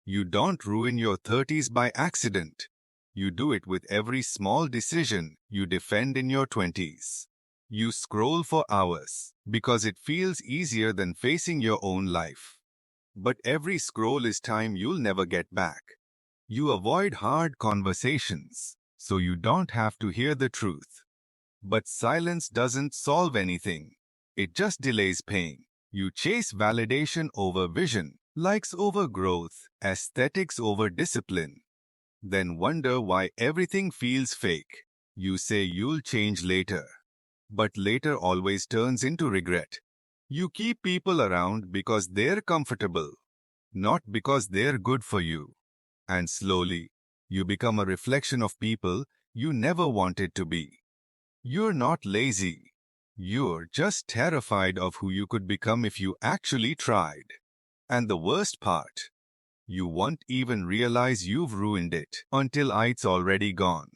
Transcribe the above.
You don't ruin your 30s by accident. You do it with every small decision you defend in your 20s. You scroll for hours because it feels easier than facing your own life. But every scroll is time you'll never get back. You avoid hard conversations so you don't have to hear the truth. But silence doesn't solve anything. It just delays pain. You chase validation over vision, likes over growth, aesthetics over discipline. Then wonder why everything feels fake. You say you'll change later. But later always turns into regret. You keep people around because they're comfortable, not because they're good for you. And slowly, you become a reflection of people you never wanted to be. You're not lazy. You're just terrified of who you could become if you actually tried. And the worst part, you won't even realize you've ruined it until it's already gone.